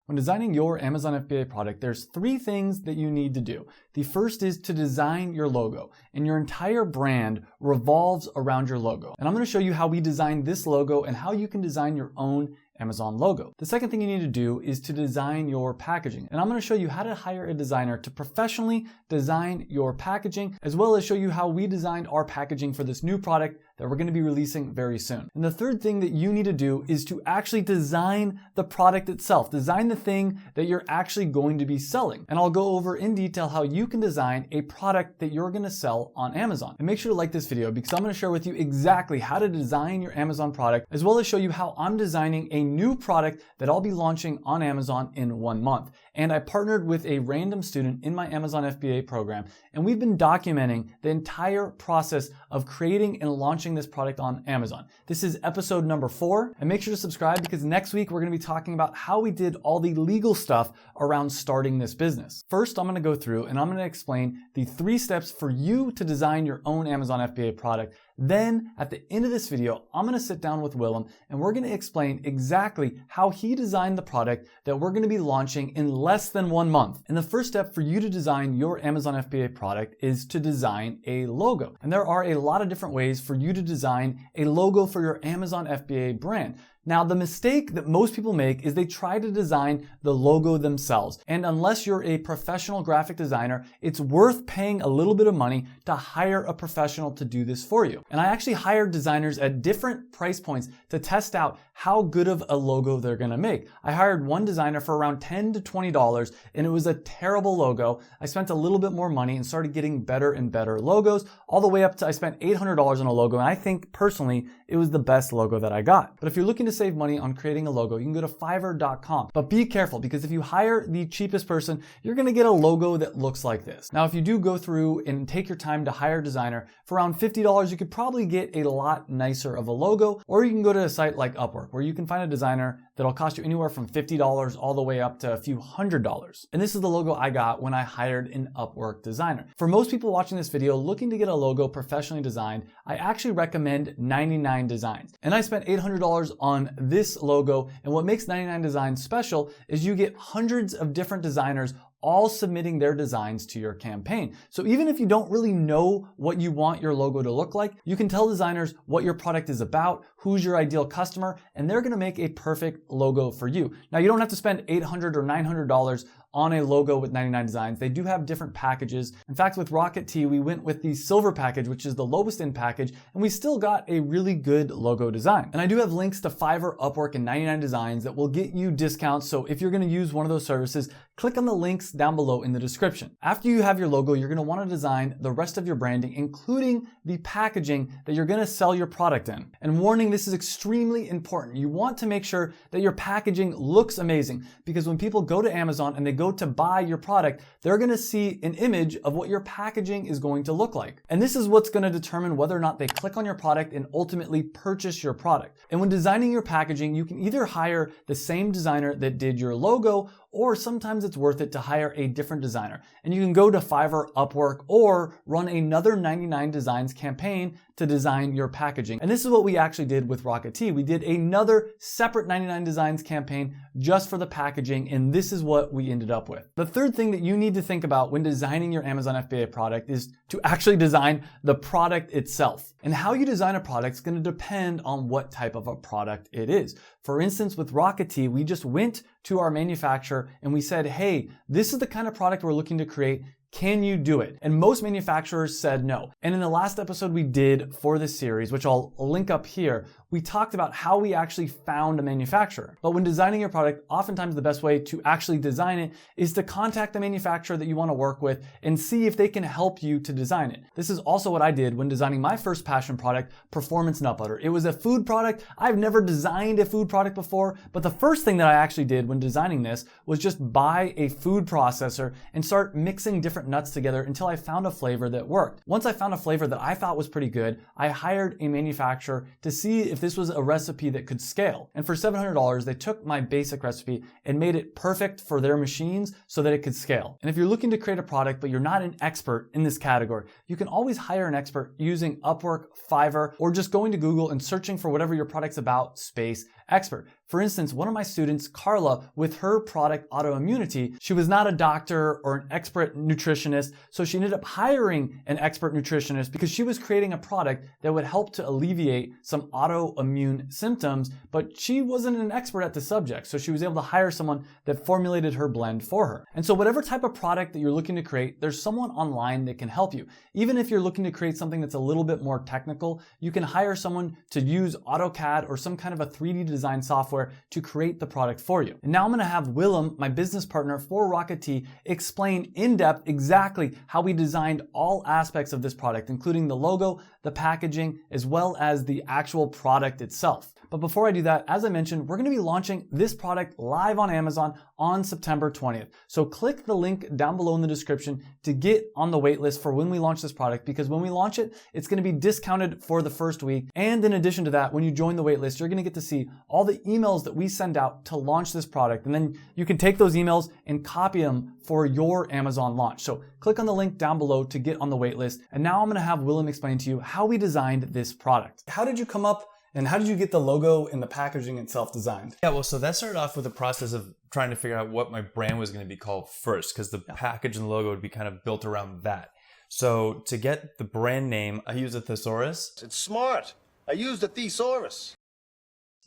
When designing your Amazon FBA product, there's three things that you need to do. The first is to design your logo, and your entire brand revolves around your logo. And I'm going to show you how we designed this logo and how you can design your own Amazon logo. The second thing you need to do is to design your packaging. And I'm going to show you how to hire a designer to professionally design your packaging, as well as show you how we designed our packaging for this new product that we're going to be releasing very soon. And the third thing that you need to do is to actually design the product itself. Design the thing that you're actually going to be selling. And I'll go over in detail how you can design a product that you're going to sell on Amazon. And make sure to like this video because I'm going to share with you exactly how to design your Amazon product, as well as show you how I'm designing a new product that I'll be launching on Amazon in 1 month. And I partnered with a random student in my Amazon FBA program, and we've been documenting the entire process of creating and launching this product on Amazon. This is episode number 4, and make sure to subscribe because next week we're going to be talking about how we did all the legal stuff around starting this business. First, I'm going to go through and I'm going to explain the 3 steps for you to design your own Amazon FBA product. Then at the end of this video, I'm going to sit down with Willem and we're going to explain exactly how he designed the product that we're going to be launching in less than 1 month. And the first step for you to design your Amazon FBA product is to design a logo. And there are a lot of different ways for you to design a logo for your Amazon FBA brand. Now, the mistake that most people make is they try to design the logo themselves. And unless you're a professional graphic designer, it's worth paying a little bit of money to hire a professional to do this for you. And I actually hired designers at different price points to test out how good of a logo they're gonna make. I hired one designer for around $10 to $20, and it was a terrible logo. I spent a little bit more money and started getting better and better logos, all the way up to I spent $800 on a logo, and I think personally it was the best logo that I got. But if you're looking to save money on creating a logo, you can go to Fiverr.com. But be careful because if you hire the cheapest person, you're gonna get a logo that looks like this. Now, if you do go through and take your time to hire a designer, for around $50, you could probably get a lot nicer of a logo, or you can go to a site like Upwork, where you can find a designer that'll cost you anywhere from $50 all the way up to a few $100s. And this is the logo I got when I hired an Upwork designer. For most people watching this video looking to get a logo professionally designed, I actually recommend 99 Designs. And I spent $800 on this logo, and what makes 99 Designs special is you get hundreds of different designers all submitting their designs to your campaign. So even if you don't really know what you want your logo to look like, you can tell designers what your product is about, who's your ideal customer, and they're gonna make a perfect logo for you. Now, you don't have to spend $800 or $900 on a logo with 99 Designs. They do have different packages. In fact, with Rocket T, we went with the silver package, which is the lowest end package, and we still got a really good logo design. And I do have links to Fiverr, Upwork, and 99 Designs that will get you discounts. So if you're gonna use one of those services, click on the links down below in the description. After you have your logo, you're gonna wanna design the rest of your branding, including the packaging that you're gonna sell your product in. And warning, this is extremely important. You want to make sure that your packaging looks amazing, because when people go to Amazon and they go to buy your product, they're gonna see an image of what your packaging is going to look like. And this is what's gonna determine whether or not they click on your product and ultimately purchase your product. And when designing your packaging, you can either hire the same designer that did your logo, or sometimes it's worth it to hire a different designer. And you can go to Fiverr, Upwork, or run another 99 Designs campaign to design your packaging. And this is what we actually did with Rocket T. We did another separate 99 Designs campaign just for the packaging, and this is what we ended up with. The third thing that you need to think about when designing your Amazon FBA product is to actually design the product itself. And how you design a product is going to depend on what type of a product it is. For instance, with Rocket T, we just went to our manufacturer and we said, hey, this is the kind of product we're looking to create. Can you do it? And most manufacturers said no. And in the last episode we did for this series, which I'll link up here, we talked about how we actually found a manufacturer. But when designing your product, oftentimes the best way to actually design it is to contact the manufacturer that you want to work with and see if they can help you to design it. This is also what I did when designing my first passion product, Performance Nut Butter. It was a food product. I've never designed a food product before, but the first thing that I actually did when designing this was just buy a food processor and start mixing different nuts together until I found a flavor that worked. Once I found a flavor that I thought was pretty good, I hired a manufacturer to see if this was a recipe that could scale. And for $700, they took my basic recipe and made it perfect for their machines so that it could scale. And if you're looking to create a product, but you're not an expert in this category, you can always hire an expert using Upwork, Fiverr, or just going to Google and searching for whatever your product's about space, expert. For instance, one of my students, Carla, with her product autoimmunity, she was not a doctor or an expert nutritionist, so she ended up hiring an expert nutritionist because she was creating a product that would help to alleviate some autoimmune symptoms, but she wasn't an expert at the subject, so she was able to hire someone that formulated her blend for her. And so whatever type of product that you're looking to create, there's someone online that can help you. Even if you're looking to create something that's a little bit more technical, you can hire someone to use AutoCAD or some kind of a 3D design software to create the product for you. And now I'm going to have Willem, my business partner for Rocket Tea, explain in depth exactly how we designed all aspects of this product, including the logo, the packaging, as well as the actual product itself. But before I do that, as I mentioned, we're going to be launching this product live on Amazon on September 20th. So click the link down below in the description to get on the wait list for when we launch this product, because when we launch it, it's going to be discounted for the first week. And in addition to that, when you join the wait list, you're going to get to see all the emails that we send out to launch this product. And then you can take those emails and copy them for your Amazon launch. So click on the link down below to get on the wait list. And now I'm going to have Willem explain to you how we designed this product. How did you come up and how did you get the logo and the packaging itself designed? Yeah, well, so that started off with the process of trying to figure out what my brand was going to be called first, because the package and logo would be kind of built around that. So to get the brand name, I used a thesaurus. It's smart. I used a thesaurus.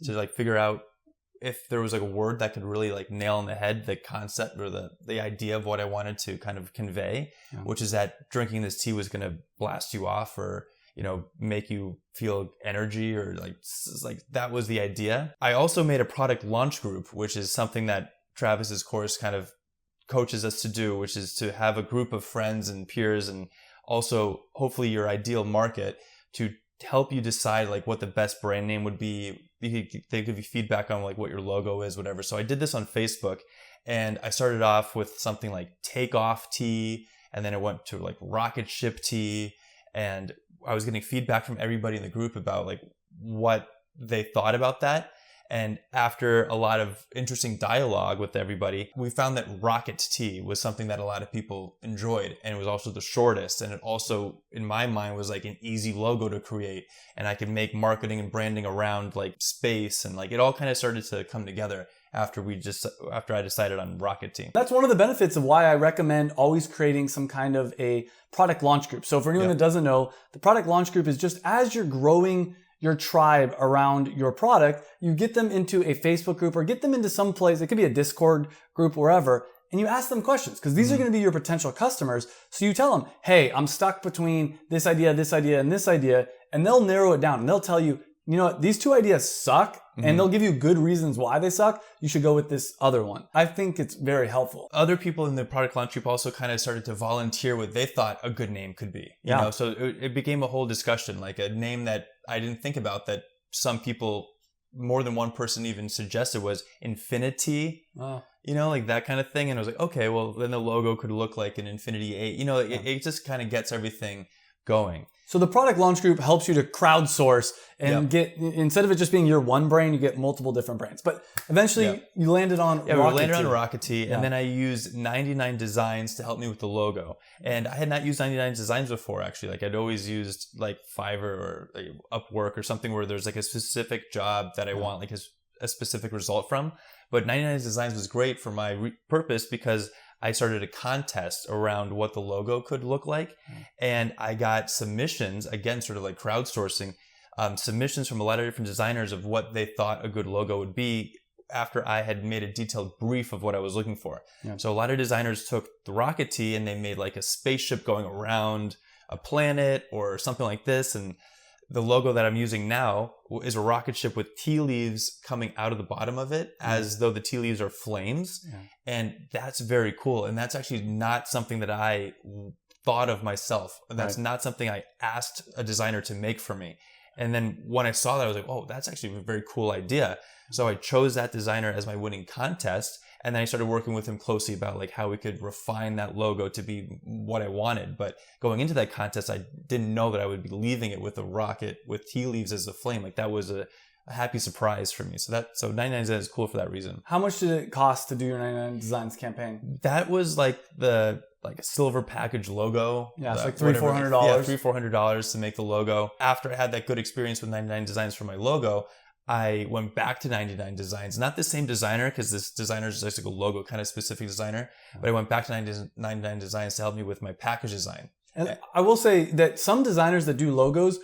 To like figure out if there was like a word that could really like nail on the head the concept or the idea of what I wanted to kind of convey, which is that drinking this tea was going to blast you off or, you know, make you feel energy or like that was the idea. I also made a product launch group, which is something that Travis's course kind of coaches us to do, which is to have a group of friends and peers and also hopefully your ideal market to help you decide like what the best brand name would be. They give you feedback on like what your logo is, whatever. So I did this on Facebook and I started off with something like Takeoff Tea, and then it went to like Rocket Ship Tea, and I was getting feedback from everybody in the group about like what they thought about that. And after a lot of interesting dialogue with everybody, we found that Rocket Tea was something that a lot of people enjoyed. And it was also the shortest. And it also, in my mind, was like an easy logo to create. And I could make marketing and branding around like space. And like it all kind of started to come together after I decided on Rocket Tea. That's one of the benefits of why I recommend always creating some kind of a product launch group. So for anyone that doesn't know, the product launch group is just as you're growing your tribe around your product, you get them into a Facebook group or get them into some place. It could be a Discord group, wherever, and you ask them questions because these are going to be your potential customers. So you tell them, hey, I'm stuck between this idea, and this idea, and they'll narrow it down and they'll tell you, you know what, these two ideas suck, and they'll give you good reasons why they suck. You should go with this other one. I think it's very helpful. Other people in the product launch group also kind of started to volunteer what they thought a good name could be. You know, so it became a whole discussion, like a name that I didn't think about that some people, more than one person even suggested was Infinity. You know, like that kind of thing. And I was like, okay, well then the logo could look like an Infinity 8. You know, it just kind of gets everything going. So the product launch group helps you to crowdsource and get, instead of it just being your one brand, you get multiple different brands. But eventually you landed on Rocket Tea. Yeah, we landed on Rocket Tea. And then I used 99 Designs to help me with the logo. And I had not used 99 Designs before, actually. Like I'd always used like Fiverr or like Upwork or something where there's like a specific job that I want like a specific result from. But 99 Designs was great for my purpose because I started a contest around what the logo could look like. And I got submissions, again, sort of like crowdsourcing, submissions from a lot of different designers of what they thought a good logo would be after I had made a detailed brief of what I was looking for. So a lot of designers took the Rocket Tea and they made like a spaceship going around a planet or something like this. And the logo that I'm using now is a rocket ship with tea leaves coming out of the bottom of it as though the tea leaves are flames. And that's very cool. And that's actually not something that I thought of myself. That's not something I asked a designer to make for me. And then when I saw that, I was like, oh, that's actually a very cool idea. So I chose that designer as my winning contest. And then I started working with him closely about like how we could refine that logo to be what I wanted. But going into that contest, I didn't know that I would be leaving it with a rocket with tea leaves as the flame. Like that was a happy surprise for me. So 99 Designs is cool for that reason. How much did it cost to do your 99 Designs campaign? That was like a silver package logo. Yeah, it's like $300-$400. Yeah, $300-$400 to make the logo. After I had that good experience with 99 Designs for my logo, I went back to 99 Designs, not the same designer, because this designer is just like a logo kind of specific designer, but I went back to 99 Designs to help me with my package design. And I will say that some designers that do logos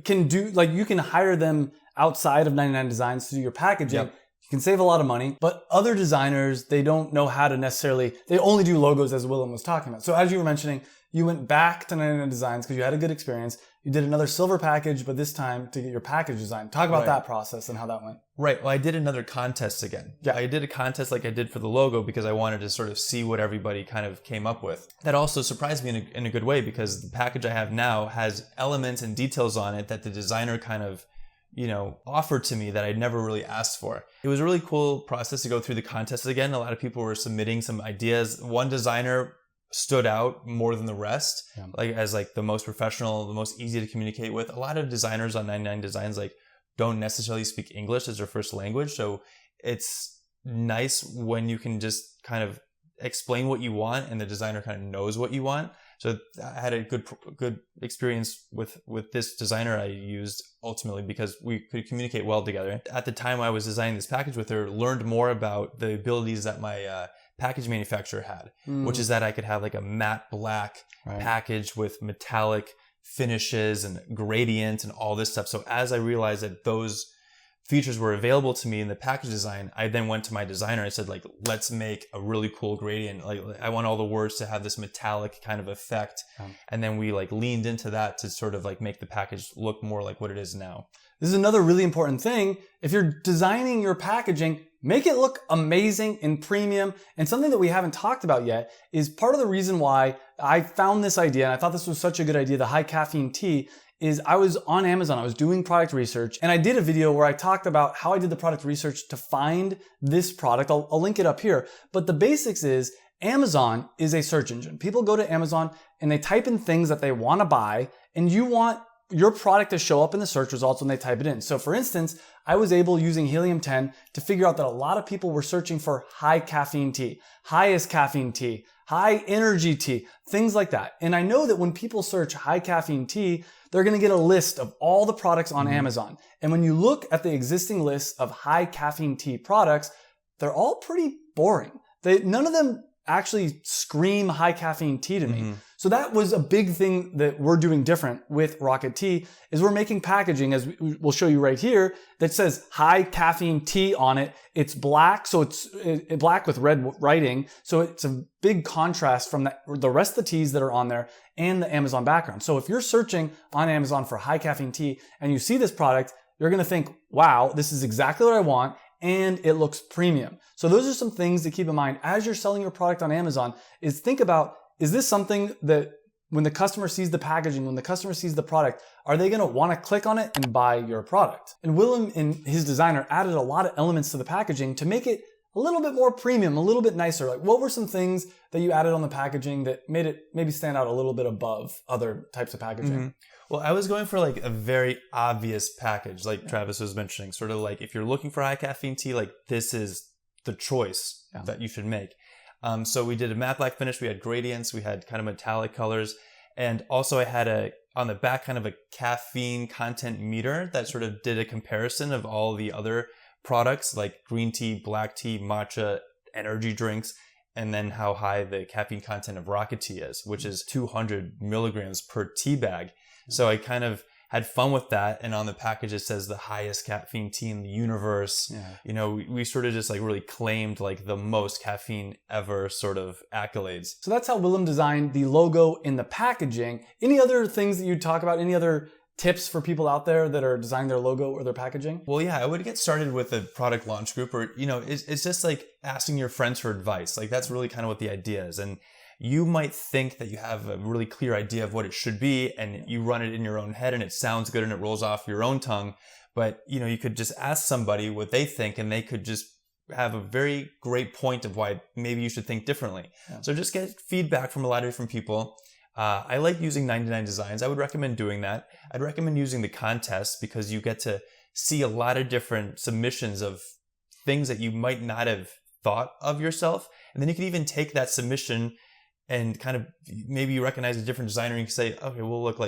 can do, like, you can hire them outside of 99 Designs to do your packaging. Yep. You can save a lot of money, but other designers, they don't know how to necessarily, they only do logos, as Willem was talking about. So as you were mentioning, you went back to 99 Designs because you had a good experience. You did another silver package, but this time to get your package design. Talk about that process and how that went. Right. Well, I did another contest again. Yeah. I did a contest like I did for the logo because I wanted to sort of see what everybody kind of came up with. That also surprised me in a good way, because the package I have now has elements and details on it that the designer kind of, offered to me that I'd never really asked for. It was a really cool process to go through the contest again. A lot of people were submitting some ideas. One designer stood out more than the rest, as the most professional, the most easy to communicate with. A lot of designers on 99 Designs don't necessarily speak English as their first language, so it's nice when you can just kind of explain what you want and the designer kind of knows what you want. So I had a good experience with this designer I used ultimately because we could communicate well together. At the time I was designing this package with her, learned more about the abilities that my package manufacturer had, which is that I could have like a matte black package with metallic finishes and gradient and all this stuff. So as I realized that those features were available to me in the package design, I then went to my designer. I said, let's make a really cool gradient. I want all the words to have this metallic kind of effect. And then we leaned into that to sort of make the package look more like what it is now. This is another really important thing. If you're designing your packaging, make it look amazing and premium. And something that we haven't talked about yet is part of the reason why I found this idea, and I thought this was such a good idea, the high caffeine tea, is I was on Amazon, I was doing product research, and I did a video where I talked about how I did the product research to find this product. I'll link it up here. But the basics is Amazon is a search engine. People go to Amazon and they type in things that they want to buy, and you want your product to show up in the search results when they type it in. So for instance, I was able, using helium-10, to figure out that a lot of people were searching for high caffeine tea, highest caffeine tea, high energy tea, things like that. And I know that when people search high caffeine tea, they're going to get a list of all the products on Amazon. And when you look at the existing list of high caffeine tea products, they're all pretty boring. None of them actually scream high caffeine tea to me. So that was a big thing that we're doing different with Rocket Tea, is we're making packaging, as we'll show you right here, that says high caffeine tea on it. It's black, so it's black with red writing. So it's a big contrast from the rest of the teas that are on there and the Amazon background. So if you're searching on Amazon for high caffeine tea and you see this product, you're going to think, wow, this is exactly what I want, and it looks premium. So those are some things to keep in mind as you're selling your product on Amazon, is think about, is this something that when the customer sees the packaging, when the customer sees the product, are they going to want to click on it and buy your product? And Willem and his designer added a lot of elements to the packaging to make it a little bit more premium, a little bit nicer. What were some things that you added on the packaging that made it maybe stand out a little bit above other types of packaging? Well, I was going for a very obvious package, Travis was mentioning, sort of if you're looking for high caffeine tea, this is the choice that you should make. So we did a matte black finish, we had gradients, we had kind of metallic colors, and also I had on the back kind of a caffeine content meter that sort of did a comparison of all the other products like green tea, black tea, matcha, energy drinks, and then how high the caffeine content of Rocket Tea is, which is 200 milligrams per tea bag. So I kind of had fun with that, and on the package it says the highest caffeine tea in the universe. We sort of just really claimed the most caffeine ever sort of accolades. So that's how Willem designed the logo in the packaging. Any other things that you'd talk about? Any other tips for people out there that are designing their logo or their packaging? Well, yeah, I would get started with a product launch group, or it's just asking your friends for advice. That's really kind of what the idea is. And you might think that you have a really clear idea of what it should be, and you run it in your own head and it sounds good and it rolls off your own tongue. But, you could just ask somebody what they think, and they could just have a very great point of why maybe you should think differently. So just get feedback from a lot of different people. I like using 99 Designs. I would recommend doing that. I'd recommend using the contest because you get to see a lot of different submissions of things that you might not have thought of yourself. And then you can even take that submission and kind of maybe you recognize a different designer and you can say, okay, well, look,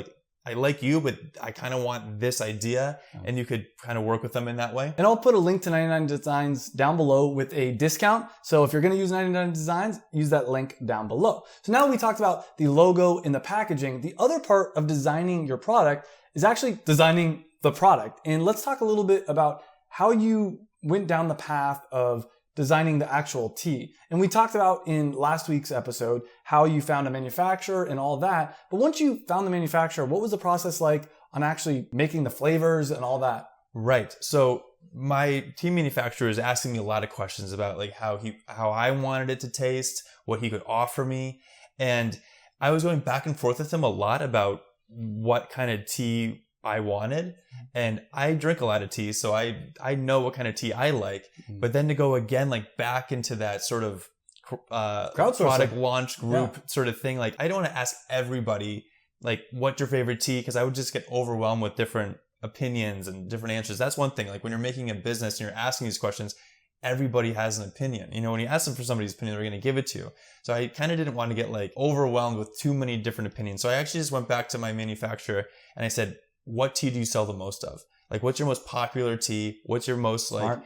I like you, but I kind of want this idea, and you could kind of work with them in that way. And I'll put a link to 99 Designs down below with a discount. So if you're going to use 99 Designs, use that link down below. So now that we talked about the logo and the packaging, the other part of designing your product is actually designing the product. And let's talk a little bit about how you went down the path of designing the actual tee. And we talked about in last week's episode how you found a manufacturer and all that. But once you found the manufacturer, what was the process like on actually making the flavors and all that? Right. So my tee manufacturer is asking me a lot of questions about like how I wanted it to taste, what he could offer me. And I was going back and forth with him a lot about what kind of tea I wanted. And I drink a lot of tea, so I know what kind of tea I like. But then to go again, like back into that sort of product launch group sort of thing, like I don't want to ask everybody like what's your favorite tea, because I would just get overwhelmed with different opinions and different answers. That's one thing. Like when you're making a business and you're asking these questions, everybody has an opinion. You know, when you ask them for somebody's opinion, they're going to give it to you. So I kind of didn't want to get like overwhelmed with too many different opinions. So I actually just went back to my manufacturer and I said, what tea do you sell the most of? Like, what's your most popular tea? What's your most like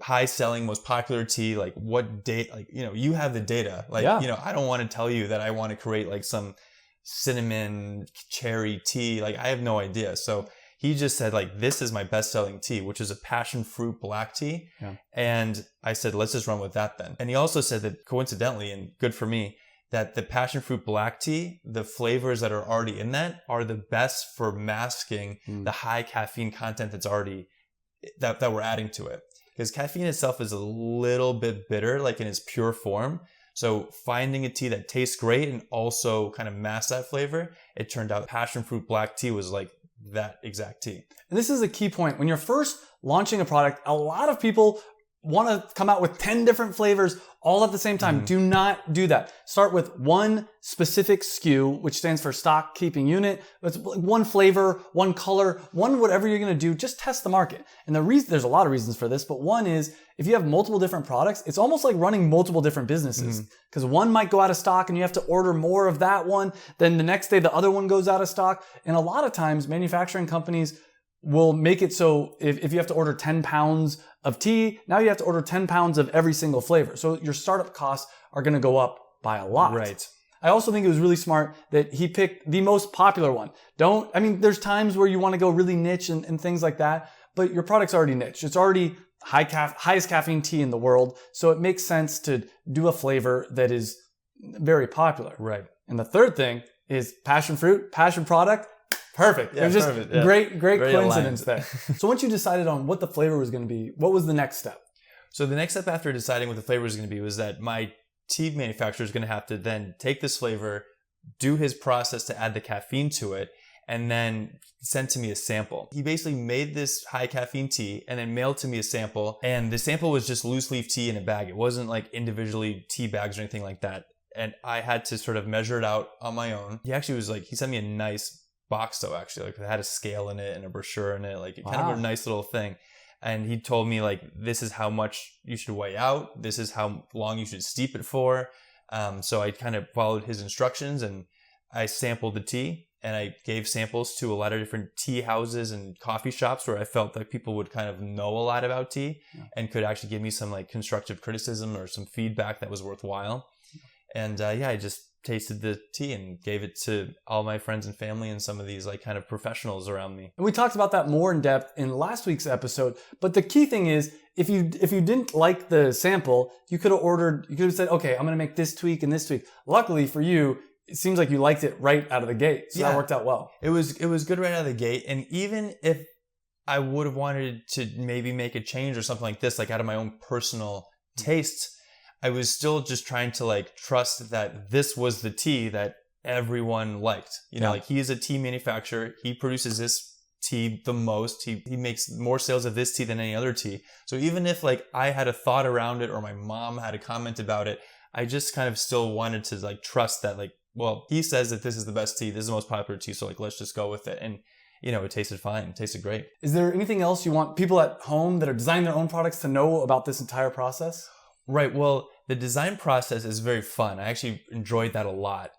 high selling, most popular tea? Like what date, like, you know, you have the data. Like, you know, I don't want to tell you that I want to create like some cinnamon cherry tea. Like I have no idea. So he just said like, this is my best selling tea, which is a passion fruit black tea. And I said, let's just run with that then. And he also said that coincidentally, and good for me, that the passion fruit black tea, the flavors that are already in that are the best for masking the high caffeine content that's already, that we're adding to it. Because caffeine itself is a little bit bitter, like in its pure form. So finding a tea that tastes great and also kind of masks that flavor, it turned out passion fruit black tea was like that exact tea. And this is a key point. When you're first launching a product, a lot of people want to come out with 10 different flavors all at the same time. Do not do that. Start with one specific SKU, which stands for stock keeping unit. It's one flavor, one color, one whatever you're going to do. Just test the market. And the reason, there's a lot of reasons for this, but one is if you have multiple different products, it's almost like running multiple different businesses, because one might go out of stock and you have to order more of that one. Then the next day, the other one goes out of stock. And a lot of times manufacturing companies will make it so if you have to order 10 pounds of tea, now you have to order 10 pounds of every single flavor. So your startup costs are going to go up by a lot. Right. I also think it was really smart that he picked the most popular one. There's times where you want to go really niche and things like that, but your product's already niche. It's already highest caffeine tea in the world. So it makes sense to do a flavor that is very popular. Right. And the third thing is passion fruit, passion product. Perfect. Yeah, it was just perfect. Yeah. great Very coincidence there. So once you decided on what the flavor was going to be, what was the next step? So the next step after deciding what the flavor was going to be was that my tea manufacturer is going to have to then take this flavor, do his process to add the caffeine to it, and then send to me a sample. He basically made this high caffeine tea and then mailed to me a sample. And the sample was just loose leaf tea in a bag. It wasn't like individually tea bags or anything like that. And I had to sort of measure it out on my own. He actually was like, he sent me a nice box though, actually. Like it had a scale in it and a brochure in it. Like it kind of a nice little thing. And he told me like, this is how much you should weigh out. This is how long you should steep it for. So I kind of followed his instructions and I sampled the tea. And I gave samples to a lot of different tea houses and coffee shops where I felt like people would kind of know a lot about tea and could actually give me some like constructive criticism or some feedback that was worthwhile. And I just tasted the tea and gave it to all my friends and family and some of these like kind of professionals around me. And we talked about that more in depth in last week's episode. But the key thing is, if you didn't like the sample, you could have said, okay, I'm going to make this tweak and this tweak. Luckily for you, it seems like you liked it right out of the gate. So that worked out well. It was good right out of the gate. And even if I would have wanted to maybe make a change or something like this, like out of my own personal tastes, I was still just trying to like trust that this was the tea that everyone liked. You know, like he is a tea manufacturer. He produces this tea the most. He makes more sales of this tea than any other tea. So even if like I had a thought around it or my mom had a comment about it, I just kind of still wanted to like trust that like, well, he says that this is the best tea. This is the most popular tea. So like, let's just go with it. And you know, it tasted fine. It tasted great. Is there anything else you want people at home that are designing their own products to know about this entire process? Right. Well, the design process is very fun. I actually enjoyed that a lot.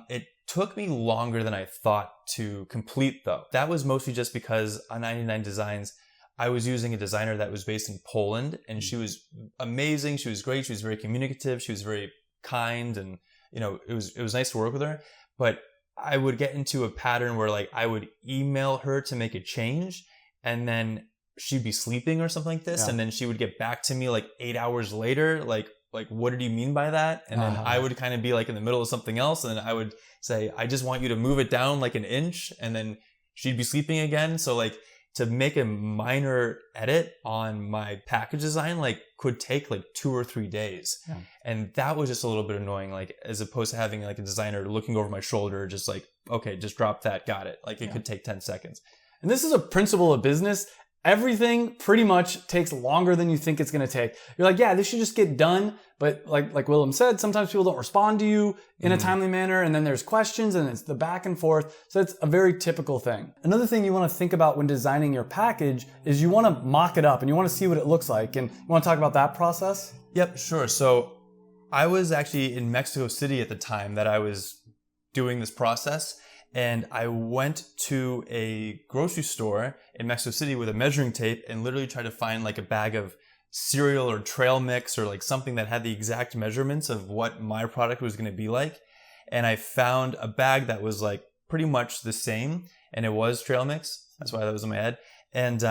It took me longer than I thought to complete though. That was mostly just because on 99 Designs, I was using a designer that was based in Poland, and she was amazing. She was great. She was very communicative. She was very kind, and it was nice to work with her. But I would get into a pattern where like I would email her to make a change, and then she'd be sleeping or something like this, and then she would get back to me like 8 hours later, like what did you mean by that? And then I would kind of be like in the middle of something else, and then I would say, I just want you to move it down like an inch, and then she'd be sleeping again. So like to make a minor edit on my package design like could take like 2 or 3 days. And that was just a little bit annoying, like as opposed to having like a designer looking over my shoulder, just like, okay, just drop that, got it. Like it could take 10 seconds. And this is a principle of business. Everything pretty much takes longer than you think it's going to take. You're like, yeah, this should just get done. But like Willem said, sometimes people don't respond to you in a timely manner. And then there's questions and it's the back and forth. So it's a very typical thing. Another thing you want to think about when designing your package is you want to mock it up and you want to see what it looks like. And you want to talk about that process? Yep, sure. So I was actually in Mexico City at the time that I was doing this process. And I went to a grocery store in Mexico City with a measuring tape and literally tried to find like a bag of cereal or trail mix or like something that had the exact measurements of what my product was going to be like. And I found a bag that was like pretty much the same, and it was trail mix. That's why that was in my head. And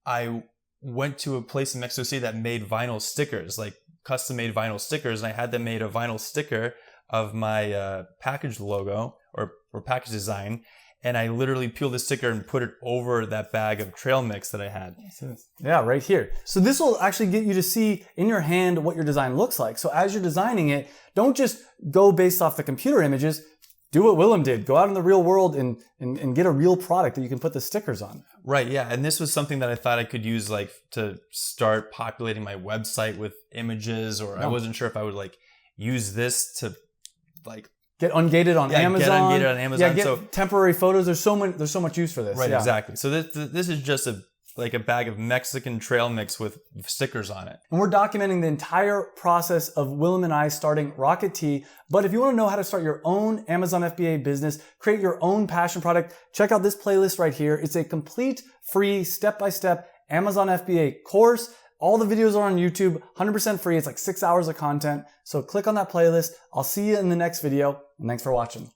I went to a place in Mexico City that made vinyl stickers, like custom made vinyl stickers. And I had them made a vinyl sticker of my package logo or package design, and I literally peeled the sticker and put it over that bag of trail mix that I had. Yeah, right here. So this will actually get you to see in your hand what your design looks like. So as you're designing it, don't just go based off the computer images. Do what Willem did. Go out in the real world and get a real product that you can put the stickers on. Right, yeah. And this was something that I thought I could use like to start populating my website with images, or I wasn't sure if I would like use this to like get ungated on Amazon. Get ungated on Amazon. Yeah, get temporary photos. There's so much use for this. Right, exactly. So this is just a bag of Mexican trail mix with stickers on it. And we're documenting the entire process of Willem and I starting Rocket Tea. But if you want to know how to start your own Amazon FBA business, create your own passion product, check out this playlist right here. It's a complete, free, step-by-step Amazon FBA course. All the videos are on YouTube, 100% free. It's like 6 hours of content. So click on that playlist. I'll see you in the next video. And thanks for watching.